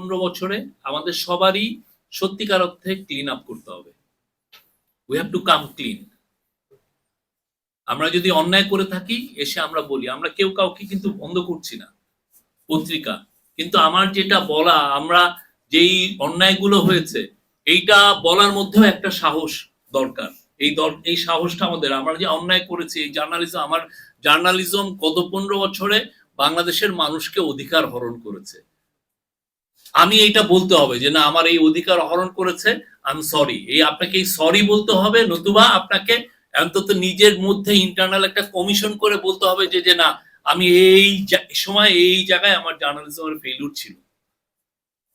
10-15 বছরে আমাদের সবারই সত্যিকার অর্থে ক্লিন আপ করতে হবে। We have to come clean. আমরা যদি অন্যায় করে থাকি এসে আমরা বলি, আমরা কেউ কাউকে কিন্তু বন্ধ করছি না পত্রিকা, কিন্তু আমার যেটা বলা, আমরা যেই অন্যায়গুলো হয়েছে এইটা বলার মধ্যেও একটা সাহস দরকার। এই সাহসটা আমাদের, আমরা যে অন্যায় করেছি, এই জার্নালিজম গত 15 বছরে বাংলাদেশের মানুষকে অধিকার হরণ করেছে। আমি এইটা বলতে হবে যে না, আমার এই অধিকার হরণ করেছে, আই এম সরি। আপনাকে এই সরি বলতে হবে, নতুবা আপনাকে অন্তত নিজের মধ্যে ইন্টারনাল একটা কমিশন করে বলতে হবে যে যে না, আমি এই সময় এই জায়গায় আমার জার্নালিজমের ফেলিউর ছিল।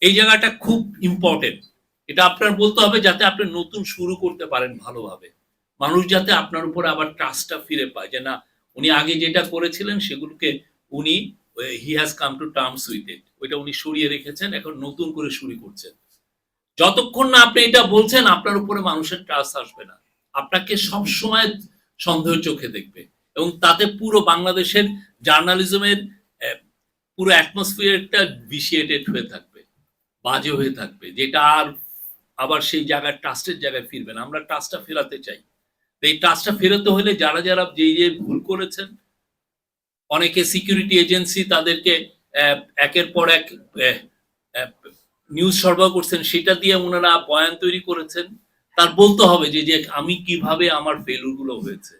এই জায়গাটা খুব ইম্পর্টেন্ট। এটা আপনার বলতে হবে যাতে আপনি নতুন শুরু করতে পারেন ভালোভাবে। মানুষ যাতে আপনার উপরে আবার ট্রাস্টটা ফিরে পায় যে না, উনি আগে যেটা করেছিলেন সেগুলোকে উনি he has come to terms with it, ওইটা উনি সরিয়ে রেখেছেন, এখন নতুন করে শুরু করছেন। যতক্ষণ না আপনি এটা বলছেন আপনার উপরে মানুষের ট্রাস্ট আসবে না, আপনাকে সব সময় সন্দেহের চোখে দেখবে, এবং তাতে পুরো বাংলাদেশের জার্নালিজমের পুরো অ্যাটমসফিয়ারটা ভিশিয়েটেড হয়ে থাকবে, বাজে হয়ে থাকবে, যেটা আর আবার সেই জায়গায় ট্রাস্টের জায়গায় ফিরবে না। আমরা ট্রাস্টটা ফেরাতে চাই। এই ট্রাস্টটা ফেরাতে হলে যারা যারা যে ভুল করেছেন, অনেকে সিকিউরিটি এজেন্সি তাদেরকে একের পর এক নিউজ সরবরাহ করছেন, সেটা দিয়ে ওনারা বয়ান তৈরি করেছেন, তার বলতে হবে যে যে আমি কিভাবে আমার ফেলুর গুলো হয়েছে।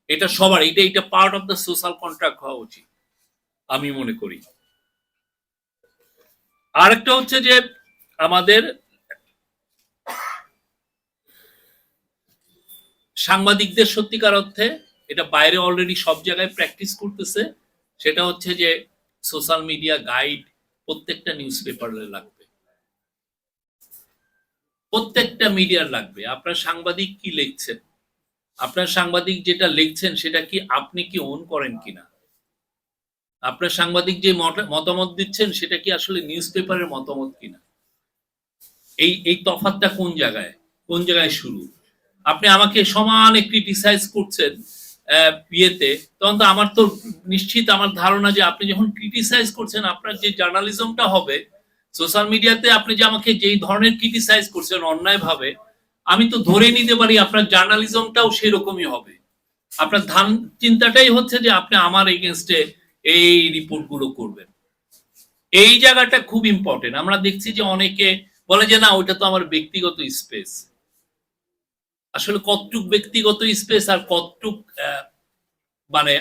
এটা সবার, এটা part of the social contract হওয়া উচিত আমি মনে করি। আরেকটা হচ্ছে যে আমাদের সাংবাদিকদের সত্যিকার অর্থে, এটা বাইরে অলরেডি সব জায়গায় প্র্যাকটিস করতেছে, সেটা হচ্ছে যে সোশ্যাল মিডিয়া গাইড প্রত্যেকটা নিউজ পেপারে লাগবে, প্রত্যেকটা মিডিয়ার লাগবে। আপনার সাংবাদিক কি লিখছেন, আপনার সাংবাদিক যেটা লিখছেন সেটা কি আপনি কি ওন করেন কিনা, আপনার সাংবাদিক যে মতামত দিচ্ছেন সেটা কি আসলে নিউজ পেপারের মতামত কিনা, এই তফাৎটা কোন জায়গায় শুরু। আপনি আমাকে সমানে ক্রিটিসাইজ করছেন ইয়েতে, তখন তো আমার তো নিশ্চিত আমার ধারণা যে আপনি যখন ক্রিটিসাইজ করছেন, আপনার যে জার্নালিজমটা হবে সোশ্যাল মিডিয়াতে, আপনি যে আমাকে যেই ধরনের ক্রিটিসাইজ করছেন অন্যায় ভাবে, আমি তো ধরে নিতে পারি আপনার জার্নালিজমটাও সেই রকমই হবে। আপনার চিন্তাটাই হচ্ছে যে আপনি আমার এগেনস্টে এই রিপোর্ট গুলো করবেন। এই জায়গাটা খুব ইম্পর্টেন্ট। আমরা দেখছি যে অনেকে বলে যে না, ওইটা তো আমার ব্যক্তিগত স্পেস। আসলে কতটুক ব্যক্তিগত স্পেস আর কতটুক মানে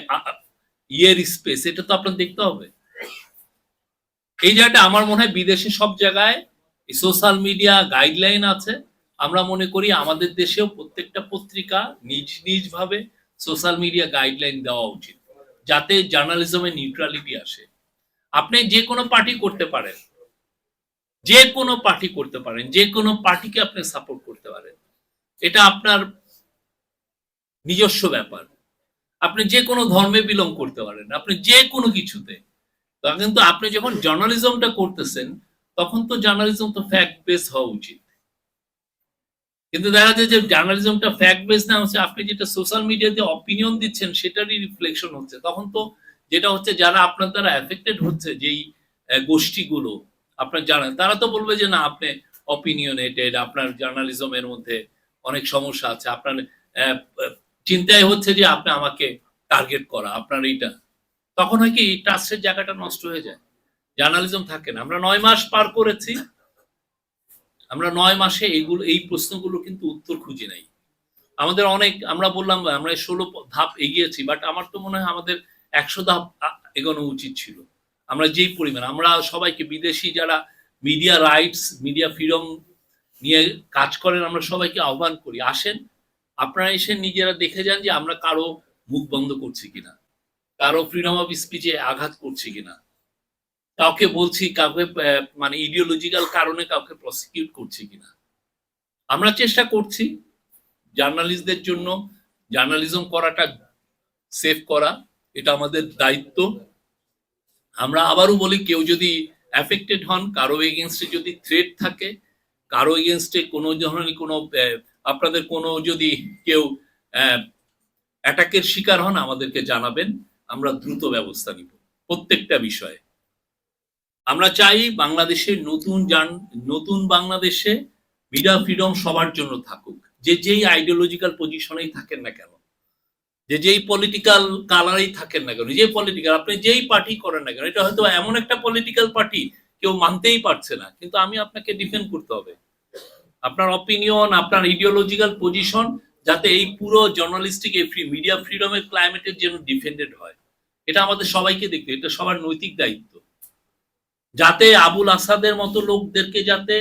ইয়ের স্পেস, এটা তো আপনার দেখতে হবে। এই জায়গাটা আমার মনে হয় বিদেশে সব জায়গায় সোশ্যাল মিডিয়া গাইডলাইন আছে। আমরা মনে করি আমাদের দেশেও প্রত্যেকটা পত্রিকা নিজ নিজ ভাবে সোশ্যাল মিডিয়া গাইডলাইন দেওয়া উচিত, যাতে জার্নালিজমের নিউট্রালিটি আসে। আপনি যে কোনো পার্টি করতে পারেন, যে কোনো পার্টি করতে পারেন, যে কোনো পার্টিকে আপনি সাপোর্ট করতে পারেন, এটা আপনার নিজস্ব ব্যাপার। আপনি যে কোনো ধর্মে বিলং করতে পারেন, আপনি যে কোনো কিছুতে। কিন্তু আপনি যখন জার্নালিজমটা করতেছেন, তখন তো জার্নালিজম তো ফ্যাক্ট বেস হওয়া উচিত। কিন্তু দেখা যায় যে জার্নালিজমটা ফ্যাক্ট বেস না হচ্ছে, আপনি যেটা সোশ্যাল মিডিয়াতে অপিনিয়ন দিচ্ছেন সেটারই রিফ্লেকশন হচ্ছে। তখন তো যেটা হচ্ছে, যারা আপনার দ্বারা এফেক্টেড হচ্ছে, যেই গোষ্ঠীগুলো আপনার জানেন, তারা তো বলবে যে না, আপনি অপিনিয়নেটেড, আপনার জার্নালিজমের মধ্যে অনেক সমস্যা আছে, আপনার চিন্তায় হচ্ছে যে আপনি আমাকে টার্গেট করা, আপনার এইটা। তখন হয় কি, ট্রাস্টের জায়গাটা নষ্ট হয়ে যায়, জার্নালিজম থাকে না। আমরা 9 মাস পার করেছি, আমরা 9 মাসে এই প্রশ্নগুলো কিন্তু উত্তর খুঁজি নাই। আমাদের অনেক, আমরা বললাম আমরা 16 ধাপ এগিয়েছি, বাট আমার তো মনে হয় আমাদের 100 ধাপ এগোনো উচিত ছিল। আমরা যেই পরিমাণ, আমরা সবাইকে, বিদেশি যারা মিডিয়া রাইটস, মিডিয়া ফ্রিডম নিয়ে কাজ করেন, আমরা সবাইকে আহ্বান করি, আসেন আপনারা এসে নিজেরা দেখে যান যে আমরা কারো মুখ বন্ধ করছি কিনা, কারো ফ্রিডম অফ স্পিচে আঘাত করছি কিনা, কাউকে বলছি, কাউকে মানে ইডিওলজিক্যাল কারণে কাউকে প্রসিকিউট করছি কিনা। আমরা চেষ্টা করছি জার্নালিস্টদের জন্য জার্নালিজম করাটা সেভ করা, এটা আমাদের দায়িত্ব। আমরা আবারও বলি, কেউ যদি অ্যাফেক্টেড হন, কারো এগেনস্টে যদি থ্রেট থাকে, কারো এগেনস্টে কোনো ধরনের কোনো আপনাদের কোনো যদি কেউ অ্যাটাকের শিকার হন, আমাদেরকে জানাবেন, আমরা দ্রুত ব্যবস্থা নিব প্রত্যেকটা বিষয়ে। আমরা চাই বাংলাদেশের নতুন বাংলাদেশে মিডিয়া ফ্রিডম সবার জন্য থাকুক, যে যেই আইডিওলজিক্যাল পজিশনেই থাকেন না কেন, যে যেই পলিটিক্যাল কালারেই থাকেন না কেন, যে পলিটিক্যাল আপনি যেই পার্টি করেন না কেন, এটা হয়তো এমন একটা পলিটিক্যাল পার্টি কেউ মানতেই পারছে না, কিন্তু আমি আপনাকে ডিফেন্ড করতে হবে আপনার অপিনিয়ন, আপনার ইডিওলজিক্যাল পজিশন, যাতে এই পুরো জার্নালিস্টিক মিডিয়া ফ্রিডমের ক্লাইমেটের জন্য ডিফেন্ডেড হয়। এটা আমাদের সবাইকে দেখতে, এটা সবার নৈতিক দায়িত্ব, যাতে আবুল আসাদের মতো লোকদেরকে যাতে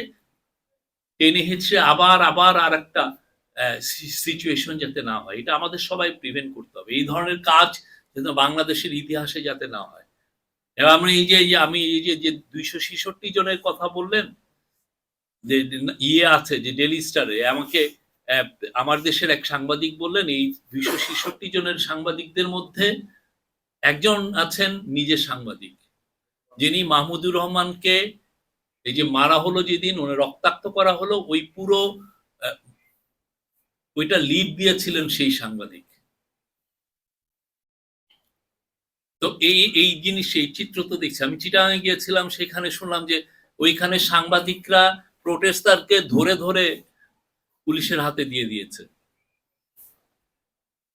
টেনে হেঁচড়ে আবার আবার আর একটা সিচুয়েশন যাতে না হয়, এটা আমাদের সবাই প্রিভেন্ট করতে হবে। এই ধরনের কাজ যেন বাংলাদেশের ইতিহাসে যাতে না হয়। এবং আমরা আমি এই যে 266 জনের কথা বললেন, যে ইয়ে আছে যে ডেলি স্টারে, আমাকে আমার দেশের এক সাংবাদিক বললেন এই 266 জনের সাংবাদিকদের মধ্যে একজন আছেন নিজে সাংবাদিক, যিনি মাহমুদুর রহমানকে এই যে মারা হলো, যেদিন ওনার রক্তাক্ত করা হলো, ওই পুরো ওইটা লিড দিয়েছিলেন সেই সাংবাদিক। তো এই জিনিস, এই চিত্র তো দেখছি। আমি চিটাগাঙে গিয়েছিলাম, সেখানে শুনলাম যে ওইখানে সাংবাদিকরা প্রোটেস্টারকে ধরে ধরে পুলিশের হাতে দিয়ে দিয়েছে।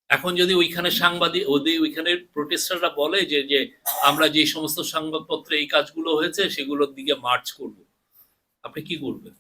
এখন যদি ওইখানে ওইখানে প্রোটেস্টাররা বলে যে যে আমরা যে সমস্ত সংবাদপত্রে এই কাজগুলো হয়েছে সেগুলোর দিকে মার্চ করব, আপনি কি করবেন?